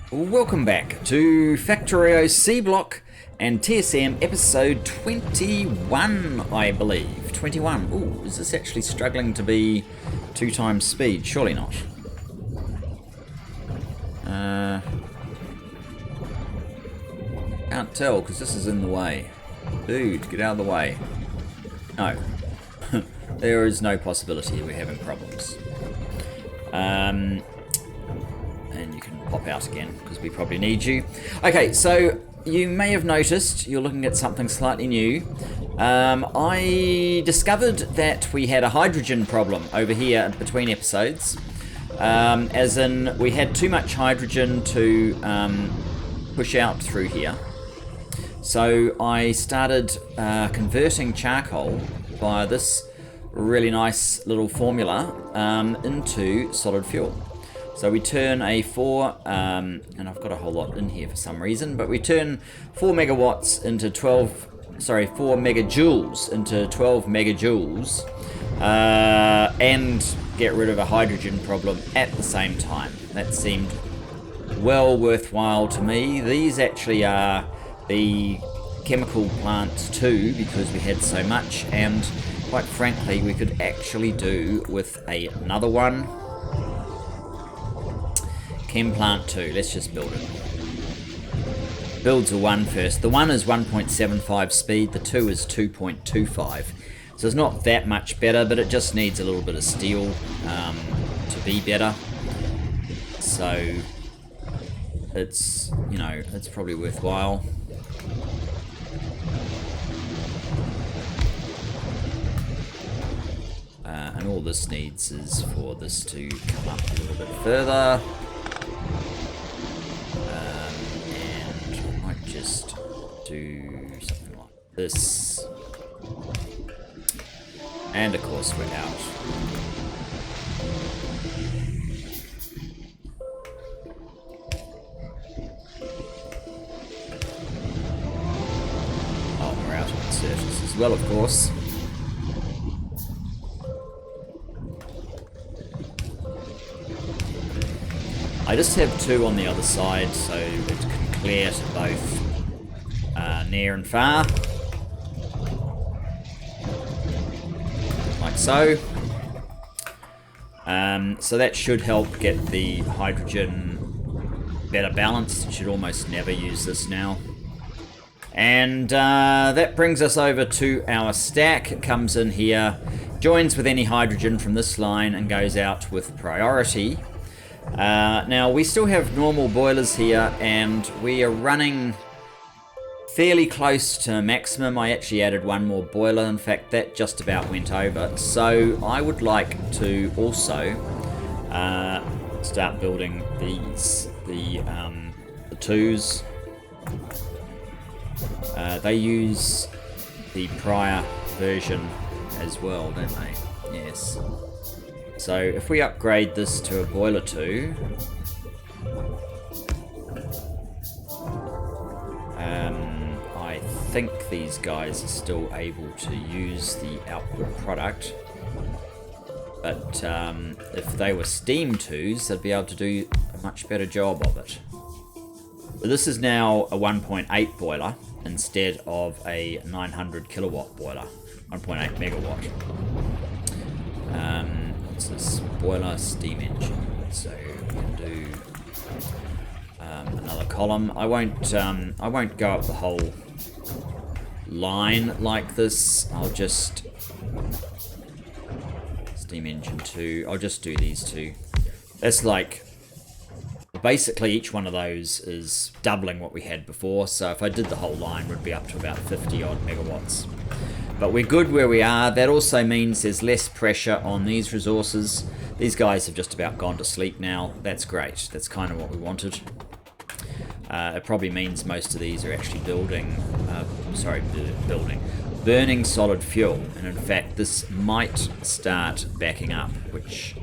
Welcome back to Factorio Seablock and TSM episode 21, I believe. 21. Ooh, is this actually struggling to be 2 times speed? Surely not. Can't tell because this is in the way. Dude, get out of the way. No. There is no possibility we're having problems. And you can pop out again because we probably need you. Okay, so you may have noticed you're looking at something slightly new. I discovered that we had a hydrogen problem over here between episodes. As in, we had too much hydrogen to push out through here. So I started converting charcoal via this really nice little formula into solid fuel. So we turn a 4, and I've got a whole lot in here for some reason, but we turn 4 megawatts into 4 megajoules into 12 megajoules, and get rid of a hydrogen problem at the same time. That seemed well worthwhile to me. These actually are the chemical plants too, because we had so much, and quite frankly we could actually do with another one. Chem plant 2, let's just build it. Builds a 1 first. The 1 is 1.75 speed, the 2 is 2.25. So it's not that much better, but it just needs a little bit of steel to be better. So it's, you know, it's probably worthwhile. And all this needs is for this to come up a little bit further. And I might just do something like this. And of course we're out. Oh, we're out on the surface as well, of course. I just have 2 on the other side, so it can clear to both near and far. Like so. So that should help get the hydrogen better balanced. You should almost never use this now. And that brings us over to our stack. It comes in here, joins with any hydrogen from this line, and goes out with priority. Now we still have normal boilers here, and we are running fairly close to maximum. I actually added 1 more boiler. In fact, that just about went over. So I would like to also start building these, the 2s. They use the prior version as well, don't they? Yes. So if we upgrade this to a boiler 2, I think these guys are still able to use the output product. But if they were steam 2s, they'd be able to do a much better job of it. So this is now a 1.8 boiler instead of a 900 kilowatt boiler, 1.8 megawatt. What's this? Boiler steam engine. So we can do another column. I won't go up the whole line like this. I'll just steam engine 2. I'll just do these 2. That's like, basically each one of those is doubling what we had before. So if I did the whole line, we'd be up to about 50 odd megawatts. But we're good where we are. That also means there's less pressure on these resources. These guys have just about gone to sleep now. That's great. That's kind of what we wanted. It probably means most of these are actually burning solid fuel. And in fact, this might start backing up, which,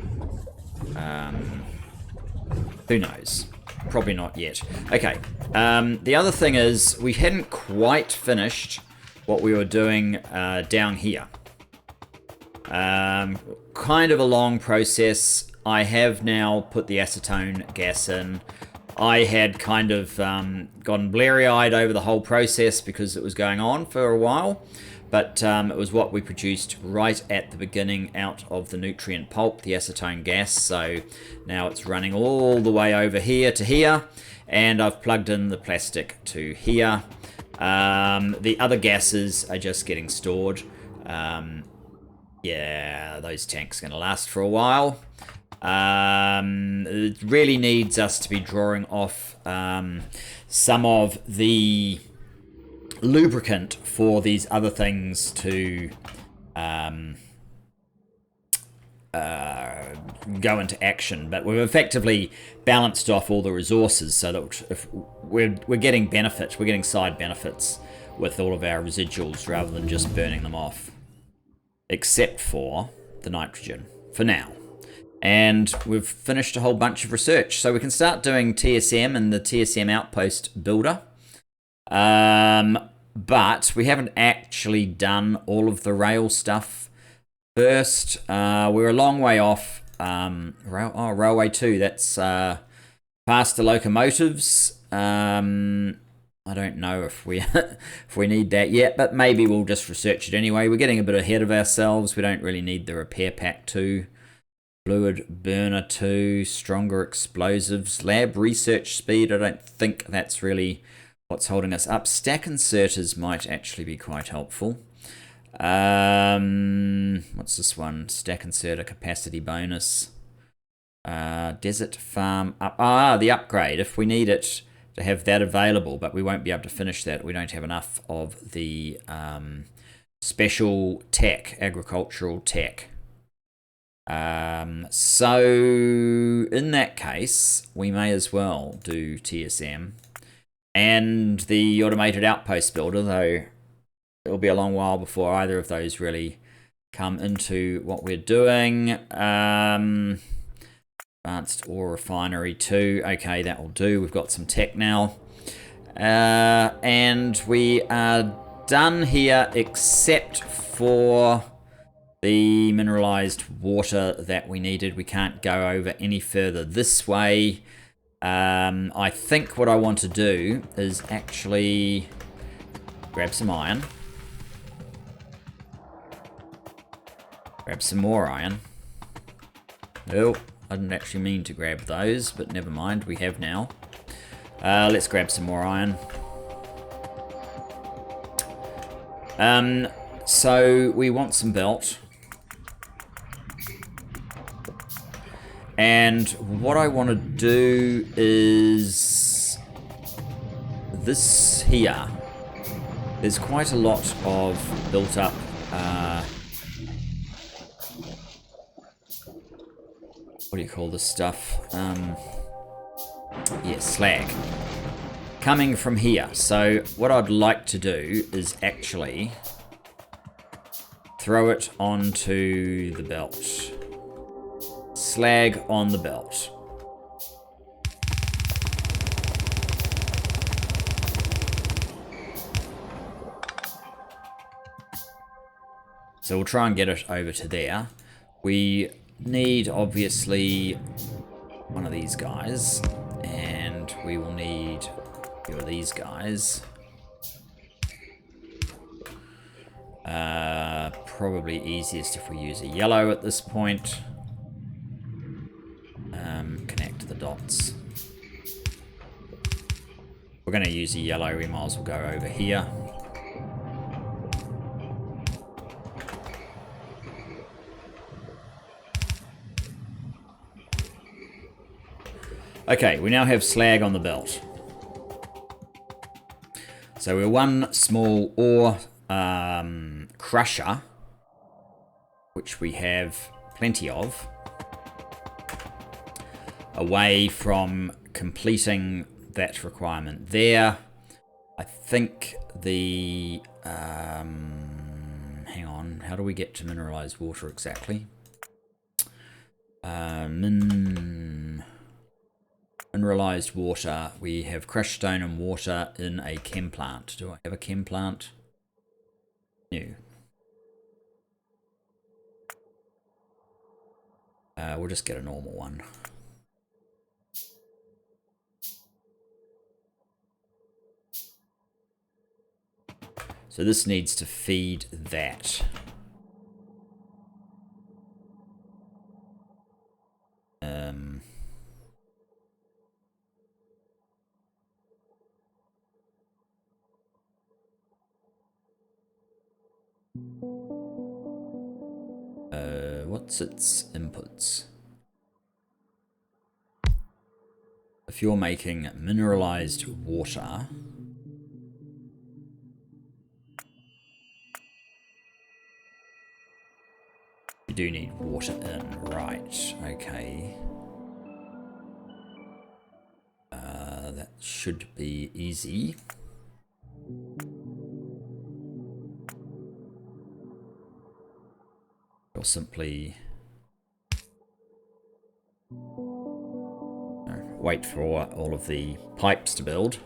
who knows? Probably not yet. Okay, the other thing is we hadn't quite finished what we were doing down here. Kind of a long process. I have now put the acetone gas in. I had kind of gotten bleary-eyed over the whole process because it was going on for a while, but it was what we produced right at the beginning out of the nutrient pulp, the acetone gas. So now it's running all the way over here to here, and I've plugged in the plastic to here. The other gases are just getting stored. Yeah, those tanks are going to last for a while. It really needs us to be drawing off some of the lubricant for these other things to go into action, but we've effectively balanced off all the resources so that if we're getting benefits, we're getting side benefits with all of our residuals rather than just burning them off, except for the nitrogen for now. And we've finished a whole bunch of research, so we can start doing TSM and the TSM outpost builder. But we haven't actually done all of the rail stuff first. We're a long way off. Railway 2, that's past the locomotives. I don't know if we if we need that yet, but maybe we'll just research it anyway. We're getting a bit ahead of ourselves. We don't really need the repair pack 2. Fluid burner 2, stronger explosives, lab research speed. I don't think that's really what's holding us up. Stack inserters might actually be quite helpful. What's this one? Stack inserter capacity bonus. Desert farm up. The upgrade. If we need it to have that available, but we won't be able to finish that. We don't have enough of the special tech, agricultural tech. So in that case, we may as well do TSM and the automated outpost builder, though it'll be a long while before either of those really come into what we're doing. Advanced ore refinery 2. Okay, that will do. We've got some tech now. And we are done here except for the mineralized water that we needed. We can't go over any further this way. I think what I want to do is actually grab some iron. Grab some more iron. Oh, I didn't actually mean to grab those, but never mind, we have now. Let's grab some more iron. So we want some belt. And what I want to do is this here. There's quite a lot of built up what do you call this stuff? Yeah, slag coming from here. So what I'd like to do is actually throw it onto the belt. Slag on the belt. So we'll try and get it over to there. We need, obviously, one of these guys. And we will need a few of these guys. Probably easiest if we use a yellow at this point. Connect the dots. We're going to use a yellow. We might as well go over here. Okay, we now have slag on the belt. So we're one small ore crusher, which we have plenty of, away from completing that requirement there. I think the... hang on, how do we get to mineralized water exactly? Mineralized water, we have crushed stone and water in a chem plant. Do I have a chem plant? No. We'll just get a normal one. So this needs to feed that. What's its inputs? If you're making mineralized water, you do need water in, right? Okay. That should be easy. Or simply wait for all of the pipes to build.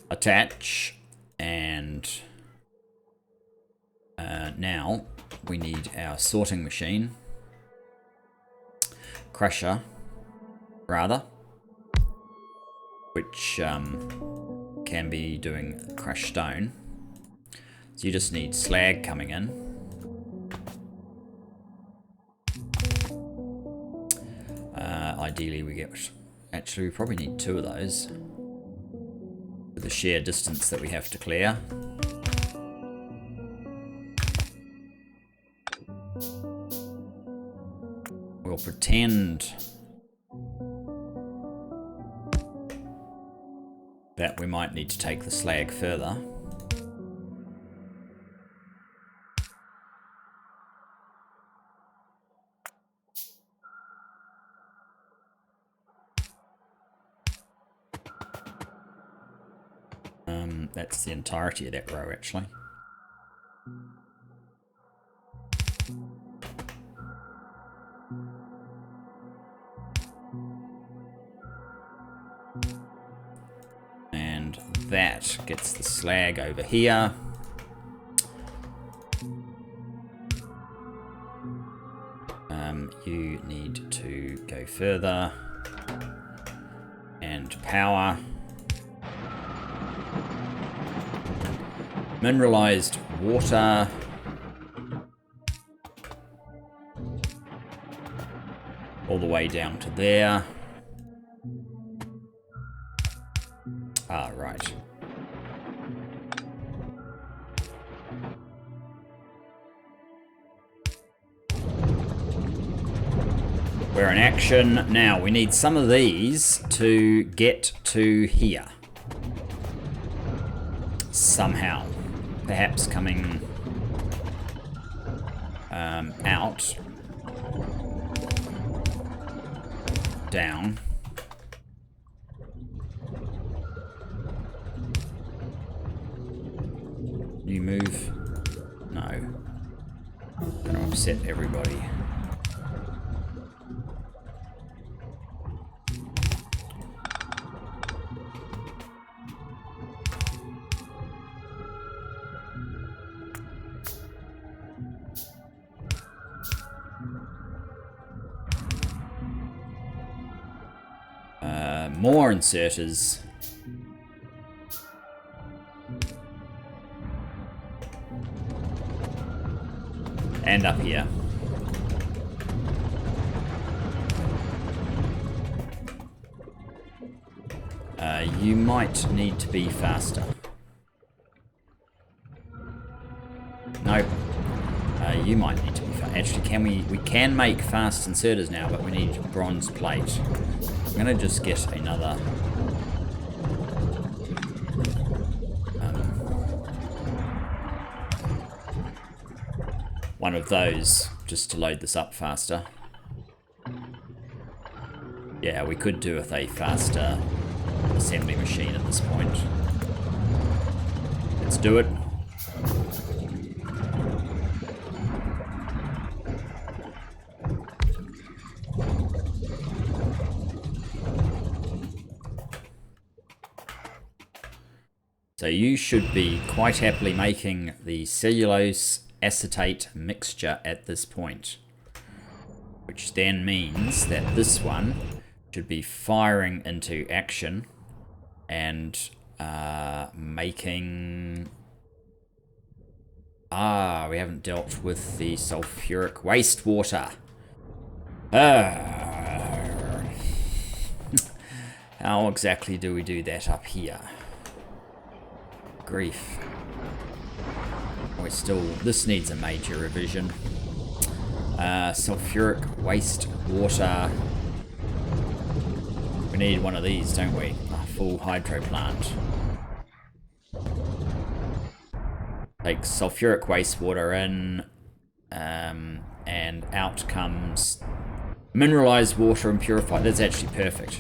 Attach, and now we need our sorting machine, crusher, rather, which can be doing crushed stone. So you just need slag coming in. Ideally we get, actually we probably need 2 of those for the sheer distance that we have to clear. We'll pretend that we might need to take the slag further. That's the entirety of that row, actually. And that gets the slag over here. You need to go further and power. Mineralized water. All the way down to there. Ah, right. We're in action. Now, we need some of these to get to here. Somehow. Perhaps coming out. Down. You move? No. Gonna upset everybody. More inserters. And up here. You might need to be faster. Nope. You might need to be fast. Actually, we can make fast inserters now, but we need bronze plate. I'm gonna just get another one of those just to load this up faster. Yeah, we could do with a faster assembly machine at this point. Let's do it. So you should be quite happily making the cellulose acetate mixture at this point, which then means that this one should be firing into action and making... we haven't dealt with the sulfuric wastewater. How exactly do we do that up here? Grief. This needs a major revision. Sulfuric wastewater. We need one of these, don't we? A full hydro plant. Take sulfuric wastewater in, and out comes mineralized water and purified. That's actually perfect.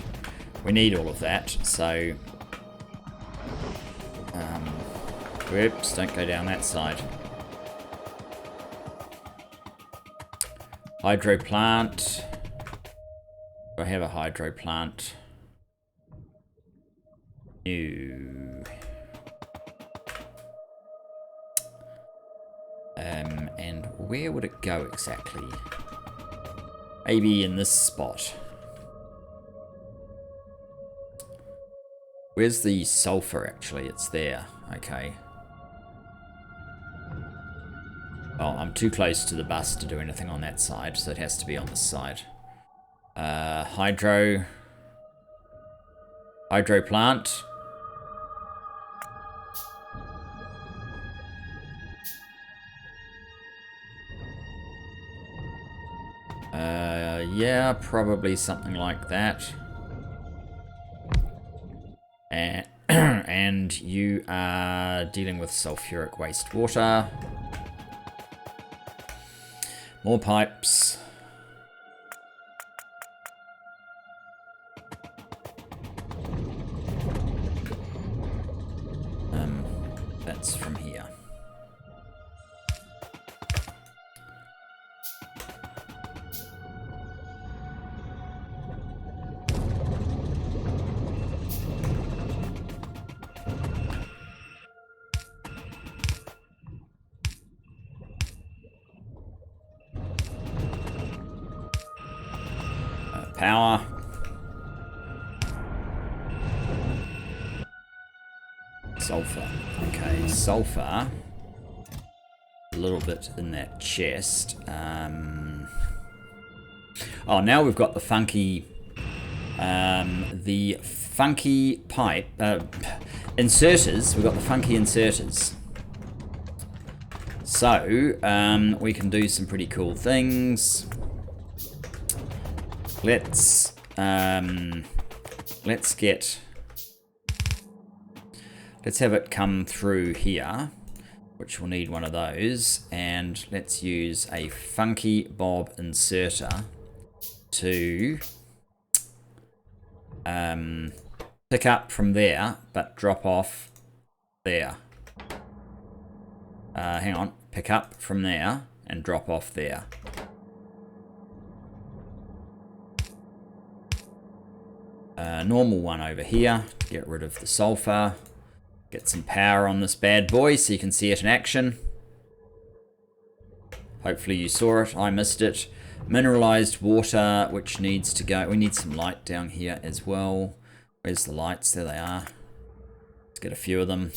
We need all of that, so... whoops, don't go down that side. Hydro plant. Do I have a hydro plant? New. And where would it go exactly? Maybe in this spot. Where's the sulfur actually? It's there. Okay. Oh, I'm too close to the bus to do anything on that side, so it has to be on this side. Hydro plant. Yeah, probably something like that. And you are dealing with sulfuric wastewater. More pipes. That's from here. Power. Sulfur. Okay, sulfur. A little bit in that chest. Oh, now we've got the funky pipe inserters. We've got the funky inserters. So we can do some pretty cool things. Let's have it come through here, which will need one of those, and let's use a funky bob inserter to pick up from there, but drop off there. Hang on, pick up from there and drop off there. Normal one over here to get rid of the sulfur. Get some power on this bad boy so you can see it in action. Hopefully you saw it. I missed it. Mineralized water, which needs to go. We need some light down here as well. Where's the lights? There they are. Let's get a few of them.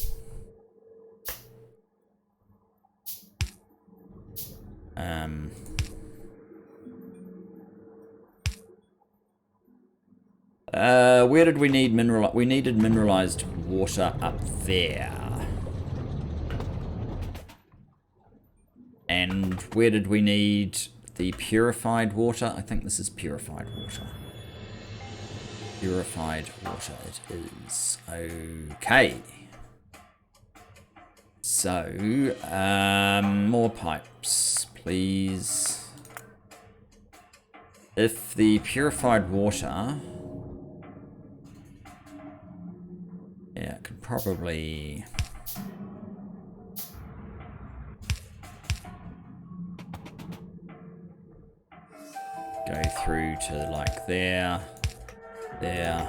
Where did we need mineral? We needed mineralized water up there. And where did we need the purified water? I think this is purified water. Purified water it is. Okay. So, more pipes, please. If the purified water... Yeah, it could probably... go through to like there, there.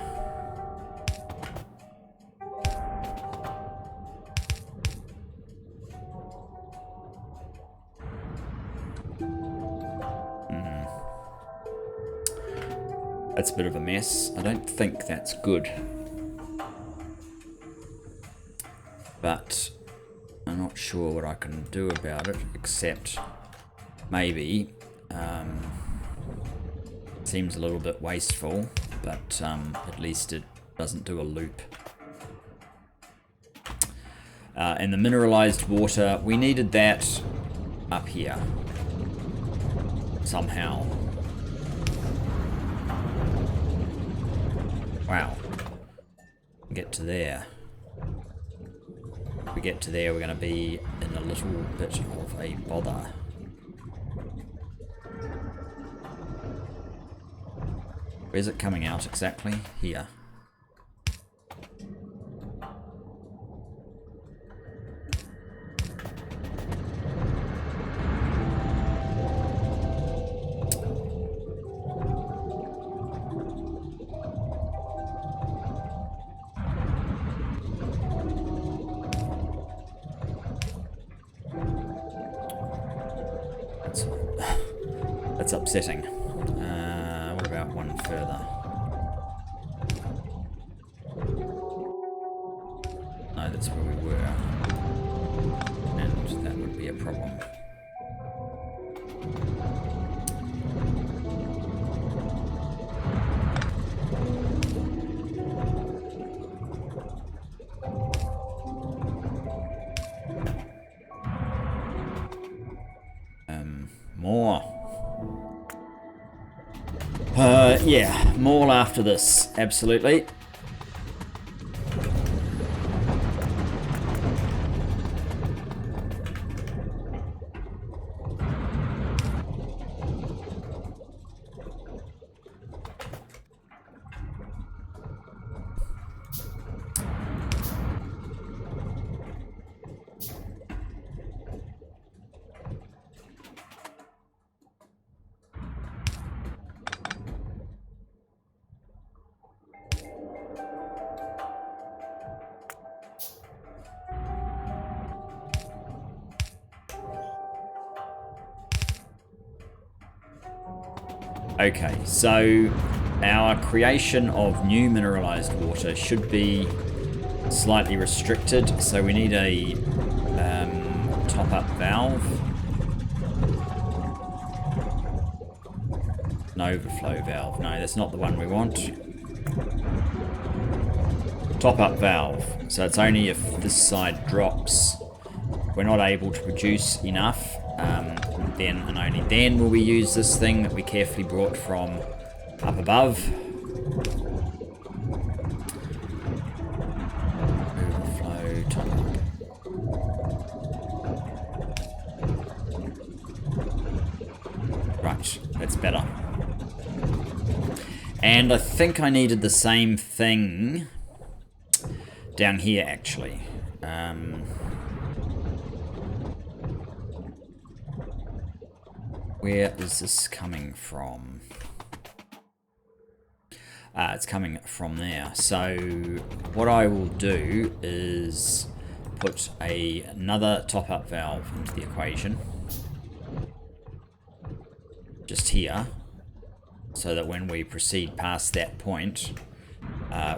That's a bit of a mess. I don't think that's good. But I'm not sure what I can do about it, except maybe seems a little bit wasteful, but at least it doesn't do a loop. And the mineralized water, we needed that up here somehow. Wow. Get to there. If we get to there, we're going to be in a little bit of a bother. Where's it coming out exactly? Here. That's upsetting. What about one further? No, that's where we were. And that would be a problem. More. Yeah, more after this, absolutely. Okay, so our creation of new mineralized water should be slightly restricted, so we need a top-up valve. An overflow valve. No, that's not the one we want. Top-up valve. So it's only if this side drops, we're not able to produce enough. Then and only then will we use this thing that we carefully brought from up above. Overflow, top up. Right, that's better. And I think I needed the same thing down here actually. Where is this coming from? It's coming from there. So what I will do is put another top-up valve into the equation. Just here. So that when we proceed past that point,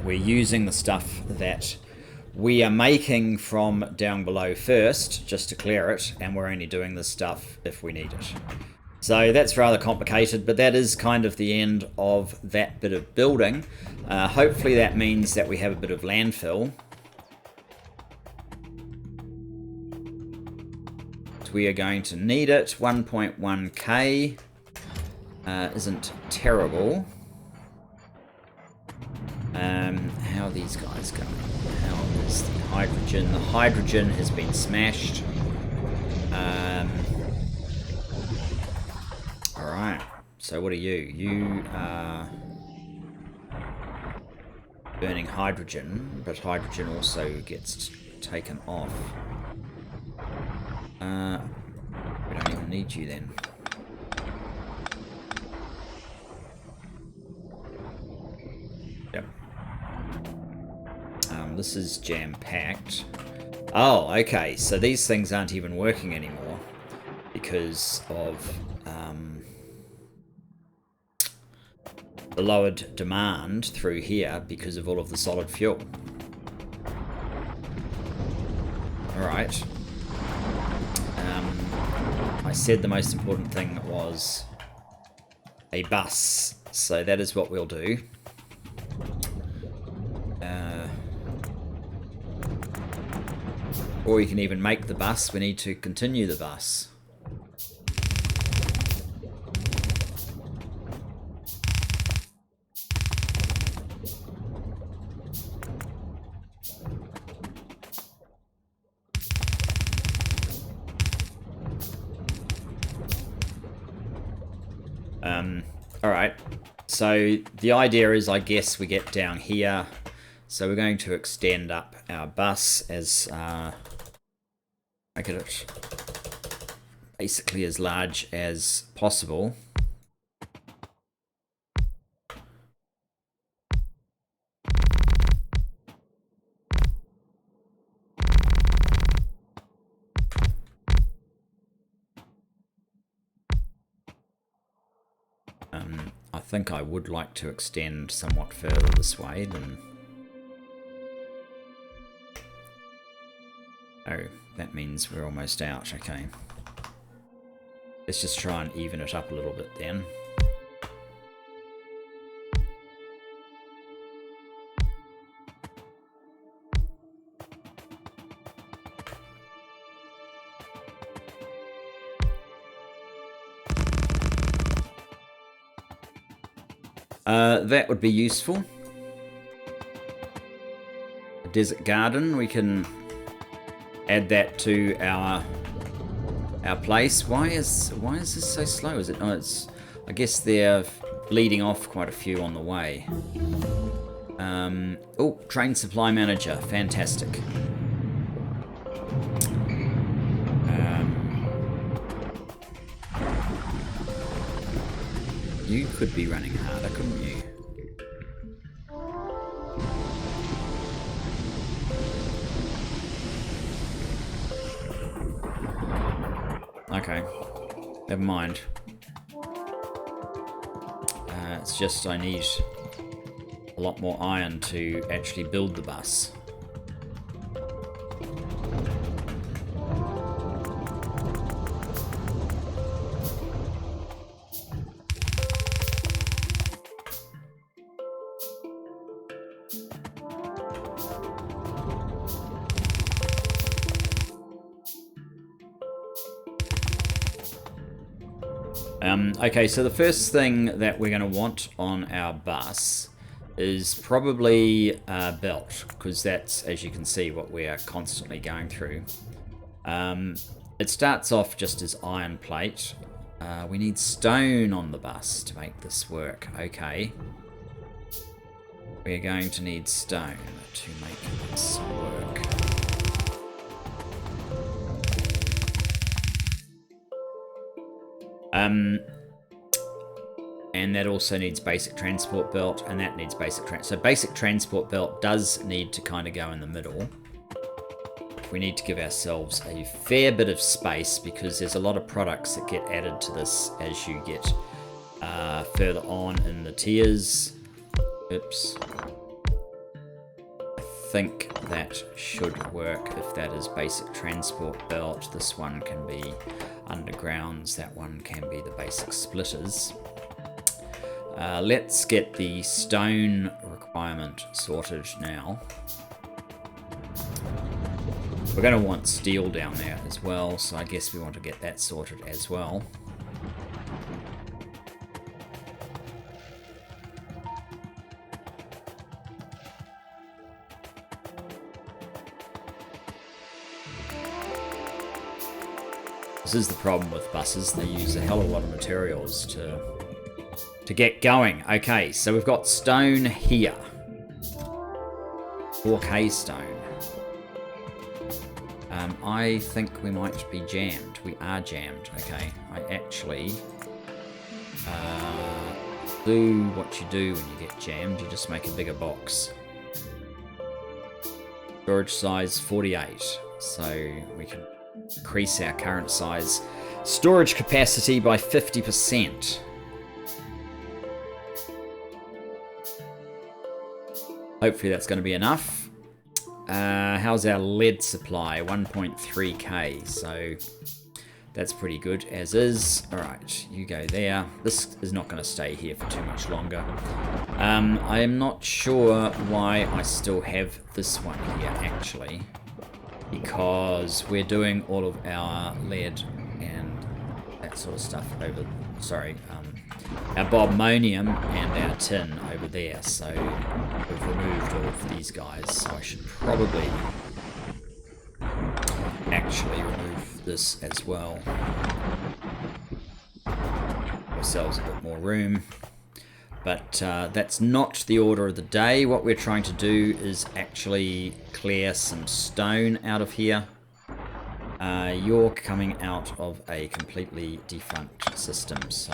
we're using the stuff that we are making from down below first, just to clear it, and we're only doing this stuff if we need it. So that's rather complicated, but that is kind of the end of that bit of building. Hopefully that means that we have a bit of landfill. We are going to need it. 1.1k isn't terrible. How are these guys going? How is the hydrogen? The hydrogen has been smashed. Alright, so what are you? You are burning hydrogen, but hydrogen also gets taken off. We don't even need you then. Yep. This is jam-packed. Oh, okay, so these things aren't even working anymore because of the lowered demand through here because of all of the solid fuel. Alright. I said the most important thing was a bus, so that is what we'll do. Or we can even make the bus. We need to continue the bus. Alright, so the idea is, I guess, we get down here. So we're going to extend up our bus as, make it basically as large as possible. I think I would like to extend somewhat further this way than... Oh, that means we're almost out, okay. Let's just try and even it up a little bit then. That would be useful. A desert garden, we can add that to our place. Why is this so slow? Is it? Oh, it's. I guess they're bleeding off quite a few on the way. Oh, train supply manager, fantastic. You could be running harder, couldn't you? Okay, never mind. It's just I need a lot more iron to actually build the bus. Okay, so the first thing that we're going to want on our bus is probably a belt, because that's, as you can see, what we are constantly going through. It starts off just as iron plate. We need stone on the bus to make this work. Okay. We're going to need stone to make this work. And that also needs basic transport belt, and that needs basic so basic transport belt does need to kind of go in the middle. We need to give ourselves a fair bit of space because there's a lot of products that get added to this as you get further on in the tiers. Oops. I think that should work if that is basic transport belt. This one can be undergrounds, that one can be the basic splitters. Let's get the stone requirement sorted now. We're going to want steel down there as well, so I guess we want to get that sorted as well. This is the problem with buses, they use a hell of a lot of materials to get going. Okay, so we've got stone here. 4K stone. I think we might be jammed. We are jammed. Okay, I actually do what you do when you get jammed. You just make a bigger box. Storage size 48. So we can increase our current size storage capacity by 50%. Hopefully that's going to be enough. How's our lead supply? 1.3k, so that's pretty good as is. Alright, you go there. This is not going to stay here for too much longer. I am not sure why I still have this one here, actually. Because we're doing all of our lead and that sort of stuff over... Sorry, our bobmonium and our tin over there. So we've removed all of these guys. So I should probably actually remove this as well. Give ourselves a bit more room. But that's not the order of the day. What we're trying to do is actually clear some stone out of here. You're coming out of a completely defunct system, so...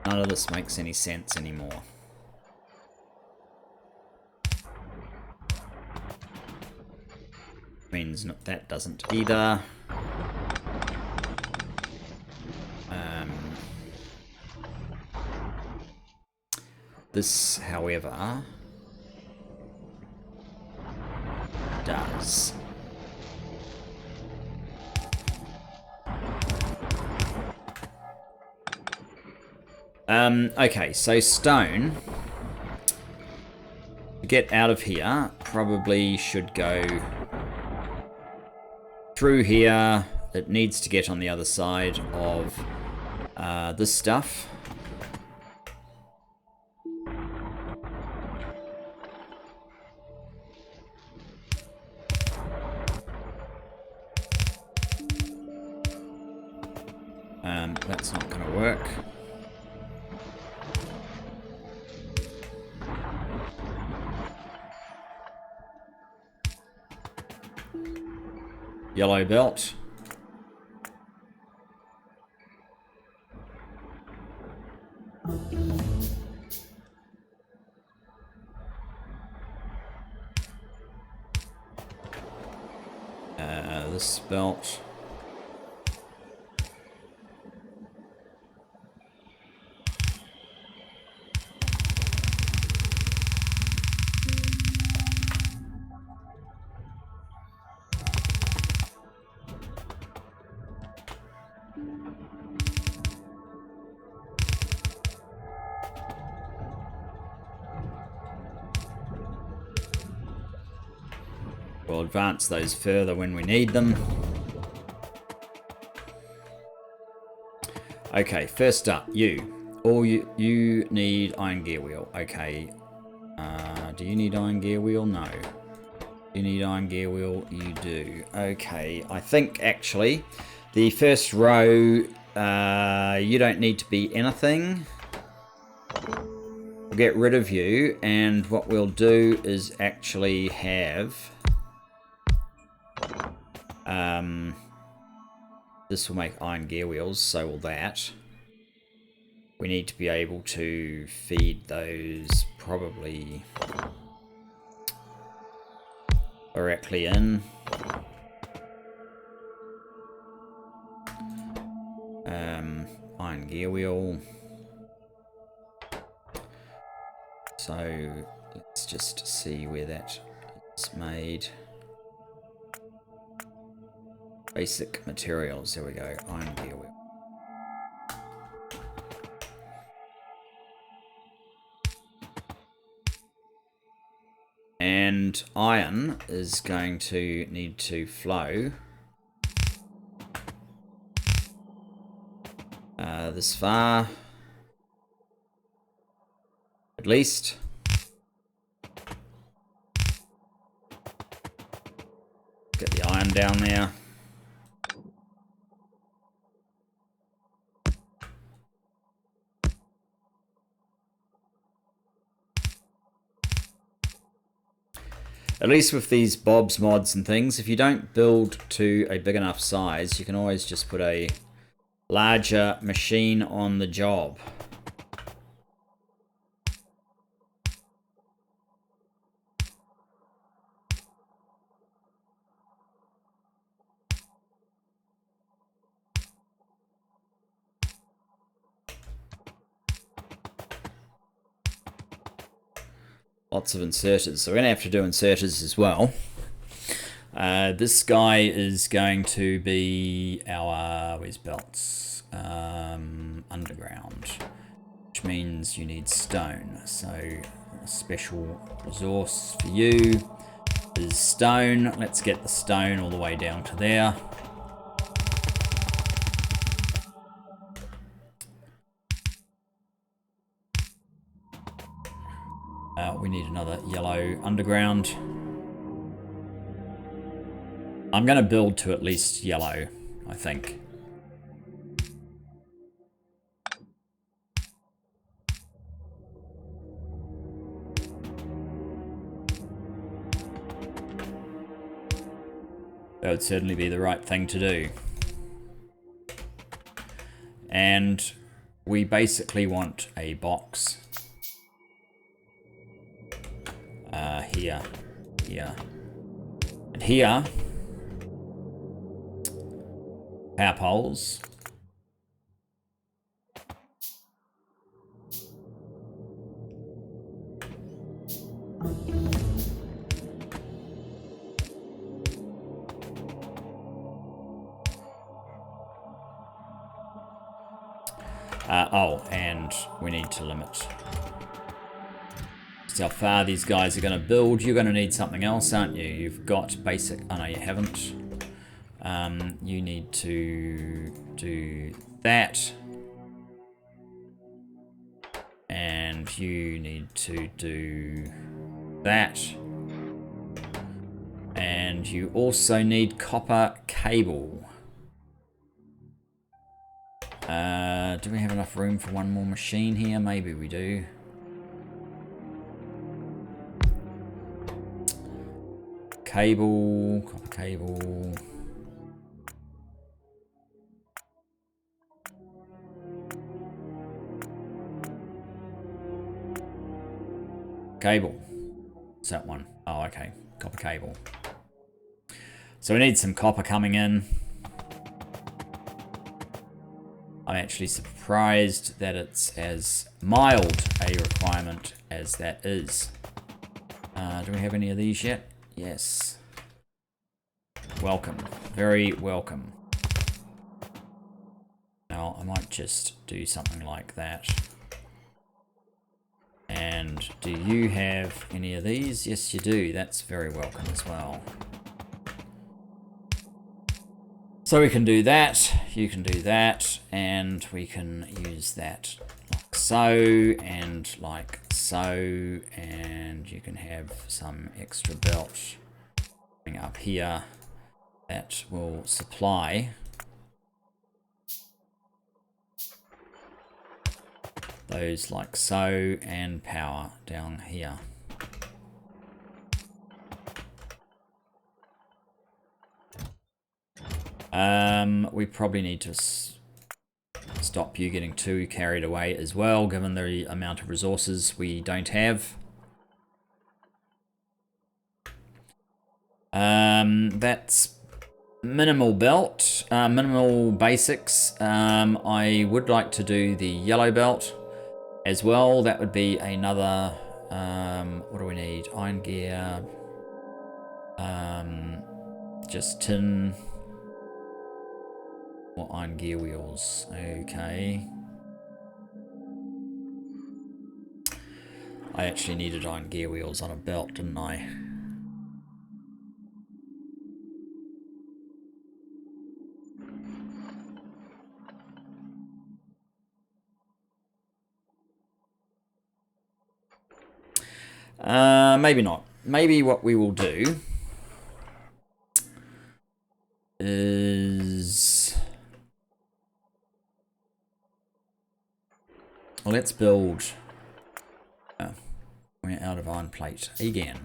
None of this makes any sense anymore. Means that doesn't either. This, however, does. Okay, so stone, to get out of here, probably should go through here. It needs to get on the other side of this stuff. That's not going to work. Yellow belt. This belt. We'll advance those further when we need them. Okay, first up, you. You need iron gear wheel. Okay. Do you need iron gear wheel? No. You need iron gear wheel? You do. Okay, I think actually the first row, you don't need to be anything. We'll get rid of you, and what we'll do is actually have... this will make iron gear wheels, so will that. We need to be able to feed those probably directly in. Iron gear wheel. So let's just see where that is made. Basic materials, there we go, iron gear wheel. And iron is going to need to flow this far, at least. Get the iron down there. At least with these bobs, mods and things, if you don't build to a big enough size, you can always just put a larger machine on the job. Lots of inserters. So we're going to have to do inserters as well. This guy is going to be our, where's belts? Underground, which means you need stone. So a special resource for you is stone. Let's get the stone all the way down to there. We need another yellow underground. I'm going to build to at least yellow, I think. That would certainly be the right thing to do. And we basically want a box. Here, and here. Power poles. Oh, and we need to limit how far these guys are going to build. You're going to need something else, aren't you? You've got basic... Oh, no, you haven't. You need to do that. And you need to do that. And you also need copper cable. Do we have enough room for one more machine here? Maybe we do. Cable, copper cable. Cable. What's that one? Oh, okay. Copper cable. So we need some copper coming in. I'm actually surprised that it's as mild a requirement as that is. Do we have any of these yet? Yes. Welcome. Very welcome. Now, I might just do something like that. And do you have any of these? Yes, you do. That's very welcome as well. So we can do that, you can do that, and we can use that like so, and like so, and you can have some extra belt coming up here that will supply those like so, and power down here. We probably need to stop you getting too carried away as well, given the amount of resources we don't have. That's minimal belt, minimal basics. I would like to do the yellow belt as well. That would be another, what do we need? Iron gear, just tin. More iron gear wheels. Okay. I actually needed iron gear wheels on a belt, didn't I? Maybe not. Maybe what we will do is... Well, let's build... Oh, we're out of iron plate again.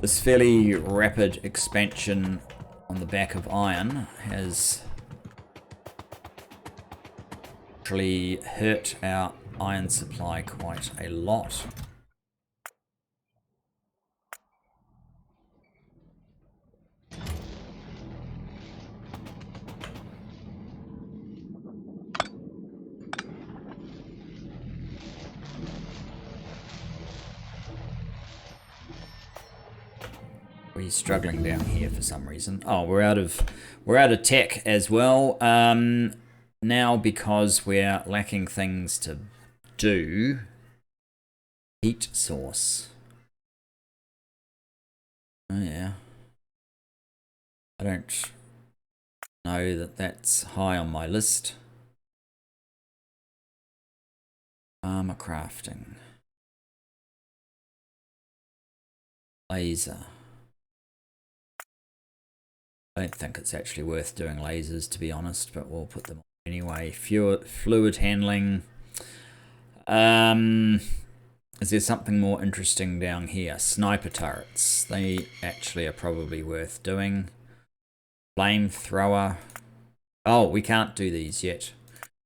This fairly rapid expansion on the back of iron has actually hurt our iron supply quite a lot. We're struggling down here for some reason. Oh, we're out of tech as well. Now because we're lacking things to do. Heat source. Oh yeah. I don't know that that's high on my list. Armor crafting. Laser. I don't think it's actually worth doing lasers, to be honest, but we'll put them on anyway. Fluid handling. Is there something more interesting down here? Sniper turrets. They actually are probably worth doing. Flamethrower. Oh, we can't do these yet.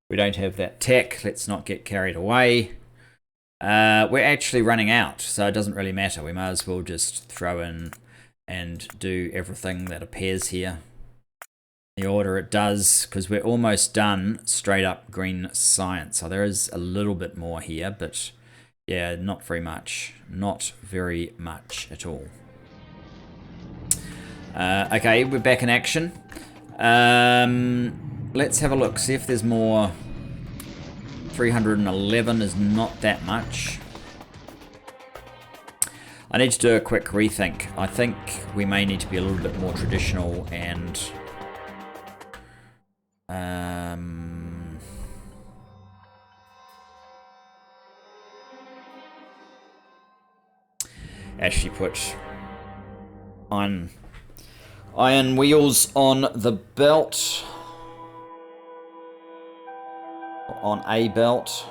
We don't have that tech. Let's not get carried away. We're actually running out, so it doesn't really matter. We might as well just throw in and do everything that appears here. The order it does, because we're almost done straight up green science. So there is a little bit more here, but yeah, not very much. Not very much at all. Okay, we're back in action. Let's have a look, see if there's more. 311 is not that much. I need to do a quick rethink. I think we may need to be a little bit more traditional and actually put iron wheels on the belt, on a belt.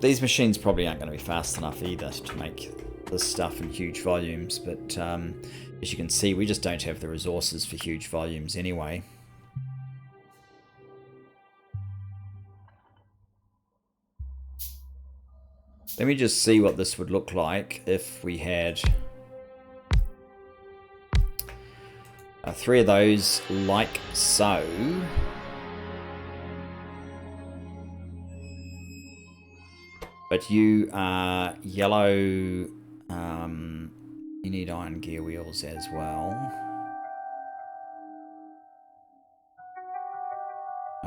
These machines probably aren't going to be fast enough either to make this stuff in huge volumes, but as you can see, we just don't have the resources for huge volumes anyway. Let me just see what this would look like if we had 3 of those like so. But you are yellow. You need iron gear wheels as well.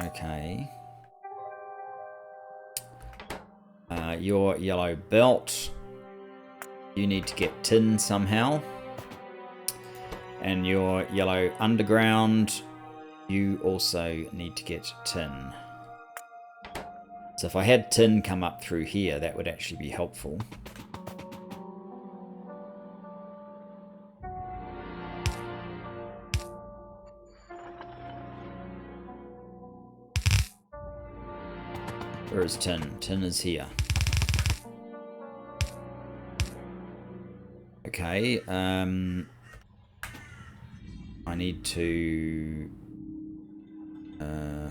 Okay. Your yellow belt. You need to get tin somehow. And your yellow underground. You also need to get tin. So if I had tin come up through here, that would actually be helpful. Where is tin? Tin is here. Okay, I need to I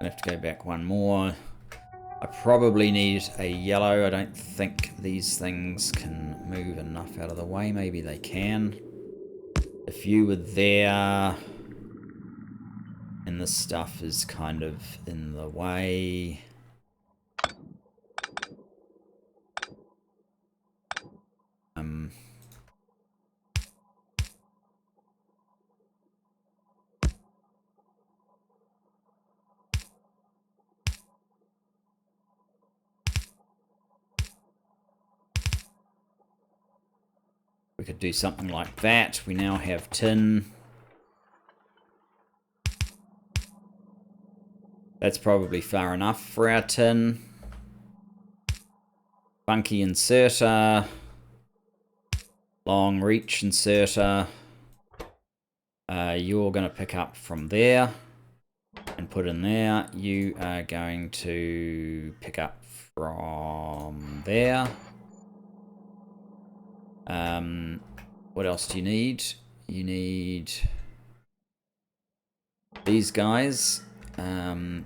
have to go back one more. I probably need a yellow. I don't think these things can move enough out of the way. Maybe they can. If you were there and this stuff is kind of in the way. We could do something like that. We now have tin. That's probably far enough for our tin. Funky inserter. Long reach inserter. You're going to pick up from there and put in there. You are going to pick up from there. What else do you need? You need these guys.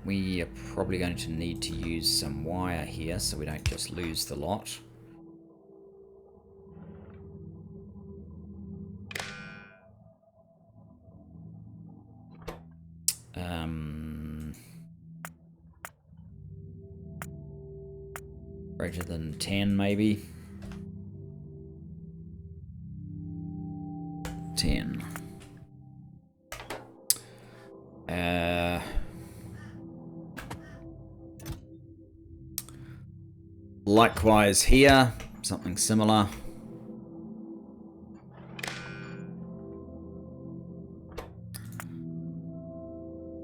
We are probably going to need to use some wire here so we don't just lose the lot. Greater than 10 maybe. 10. Likewise here, something similar.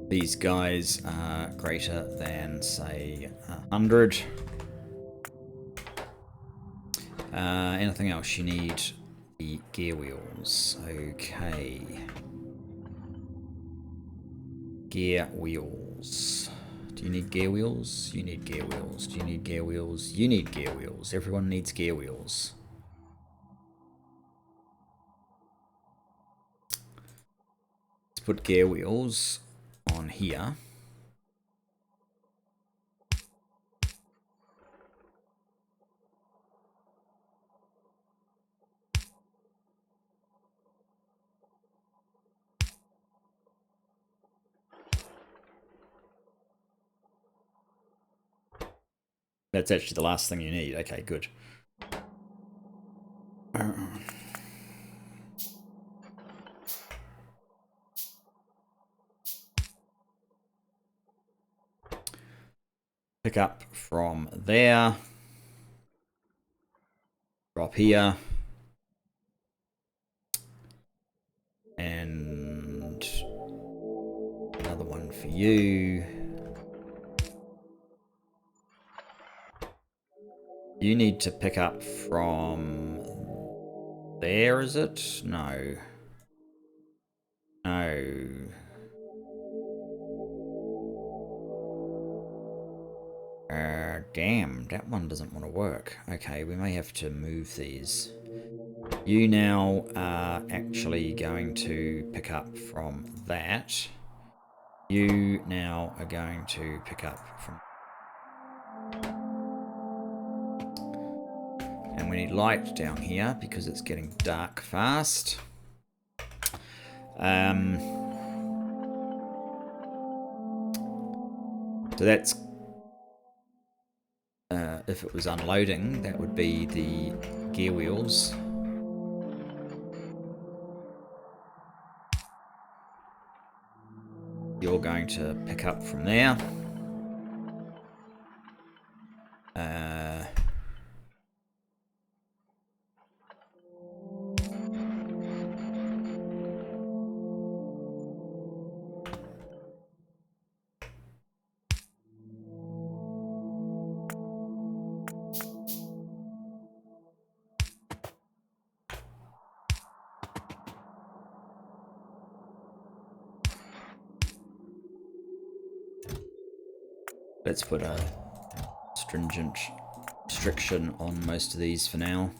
These guys are greater than, say, 100. Anything else? You need the gear wheels. Okay. Gear wheels. Do you need gear wheels? You need gear wheels. Do you need gear wheels? You need gear wheels. Everyone needs gear wheels. Let's put gear wheels on here. That's actually the last thing you need. Okay, good. Pick up from there. Drop here. And another one for you. You need to pick up from there, is it? No. No. Damn, that one doesn't want to work. Okay, we may have to move these. You now are actually going to pick up from that. You now are going to pick up from... And we need light down here because it's getting dark fast. So that's... if it was unloading, that would be the gear wheels. You're going to pick up from there. Let's put a stringent restriction on most of these for now.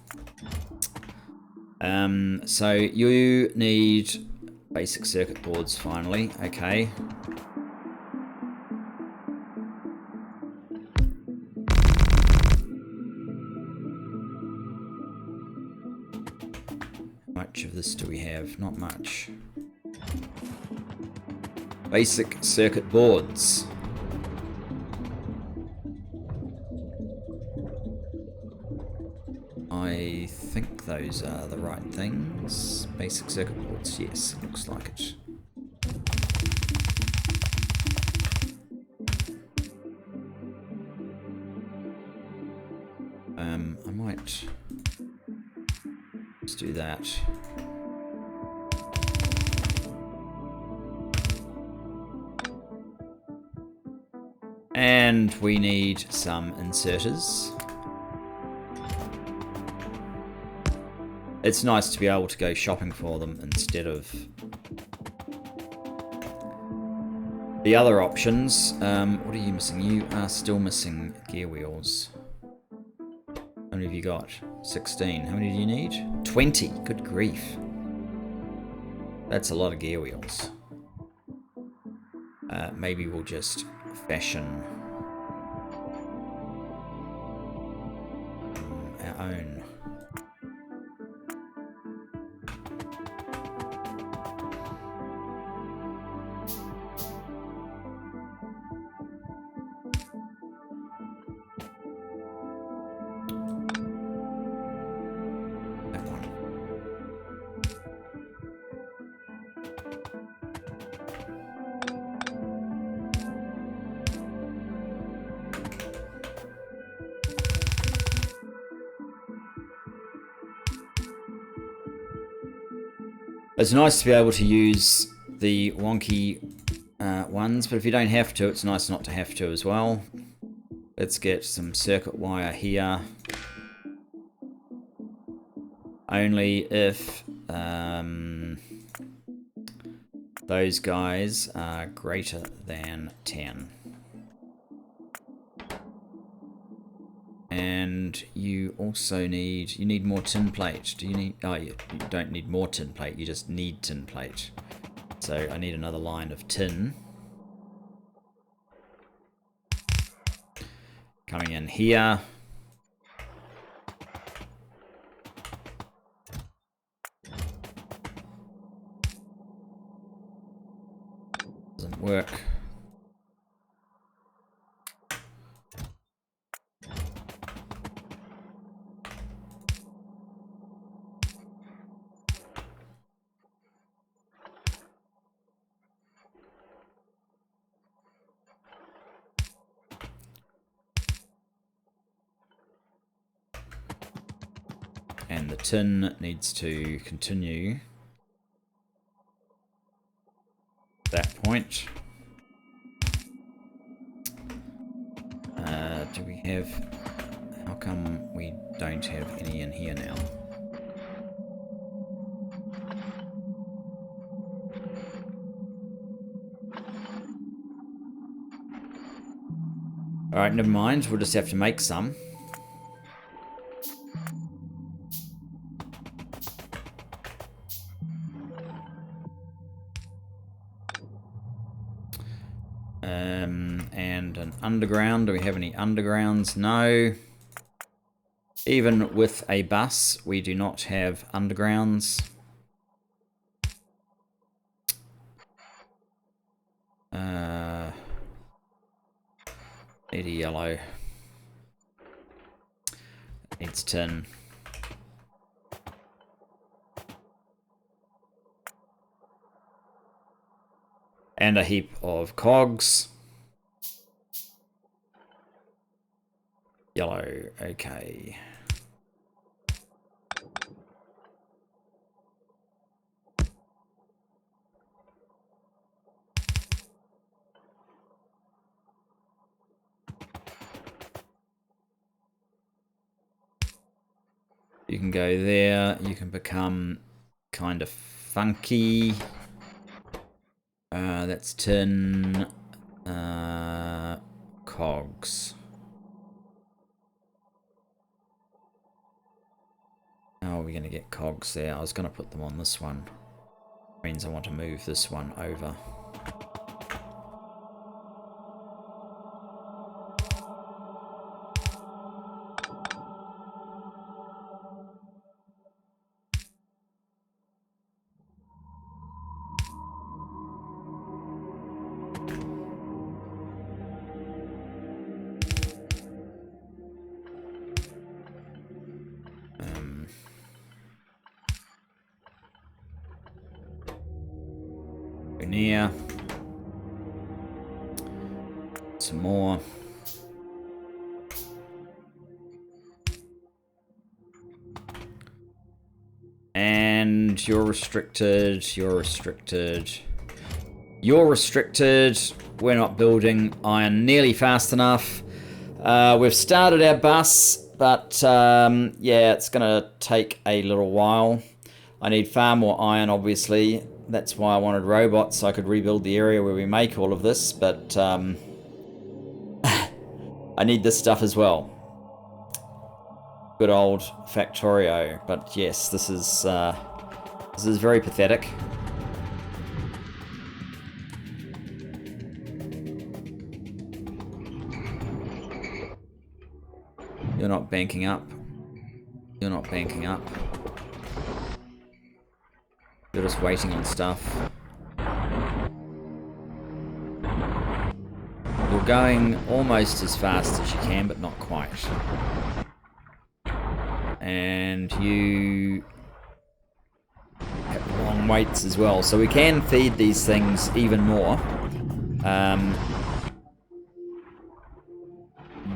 So you need basic circuit boards finally. Okay. How much of this do we have? Not much. Basic circuit boards. I think those are the right things. Basic circuit boards, yes, looks like it. I might just do that. And we need some inserters. It's nice to be able to go shopping for them instead of the other options. What are you missing? You are still missing gear wheels. How many have you got? 16. How many do you need? 20. Good grief. That's a lot of gear wheels. Maybe we'll just fashion our own. It's nice to be able to use the wonky ones, but if you don't have to, it's nice not to have to as well. Let's get some circuit wire here. Only if those guys are greater than 10. And you also need more tin plate. Do you need, oh, you don't need more tin plate, you just need tin plate. So I need another line of tin. Coming in here. Doesn't work. And the tin needs to continue that point. Do we have... How come we don't have any in here now? Alright, never mind. We'll just have to make some. And an underground. Do we have any undergrounds? No. Even with a bus, we do not have undergrounds. Need a yellow. Needs tin. And a heap of cogs. Yellow, okay. You can go there, you can become kind of funky. That's tin. Cogs. How are we going to get cogs there? I was going to put them on this one. Means I want to move this one over. Near. Some more. And you're restricted, you're restricted. You're restricted. We're not building iron nearly fast enough. We've started our bus, but yeah, it's gonna take a little while. I need far more iron, obviously. That's why I wanted robots, so I could rebuild the area where we make all of this, but I need this stuff as well. Good old Factorio, but yes, this is very pathetic. You're not banking up. You're not banking up. You're just waiting on stuff. You're going almost as fast as you can, but not quite. And you have long waits as well. So we can feed these things even more.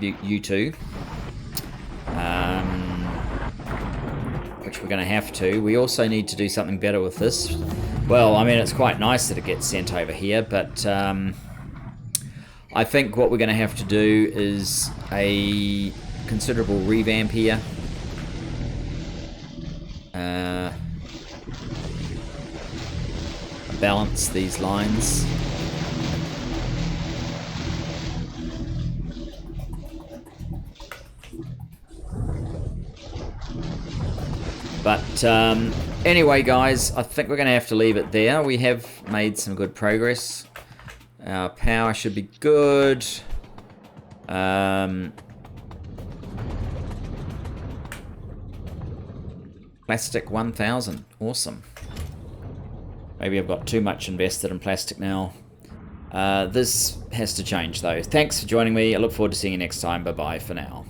You two. Which we're going to have to. We also need to do something better with this. Well, I mean, it's quite nice that it gets sent over here, but I think what we're going to have to do is a considerable revamp here. Balance these lines. But anyway, guys, I think we're going to have to leave it there. We have made some good progress. Our power should be good. Plastic 1000. Awesome. Maybe I've got too much invested in plastic now. This has to change, though. Thanks for joining me. I look forward to seeing you next time. Bye-bye for now.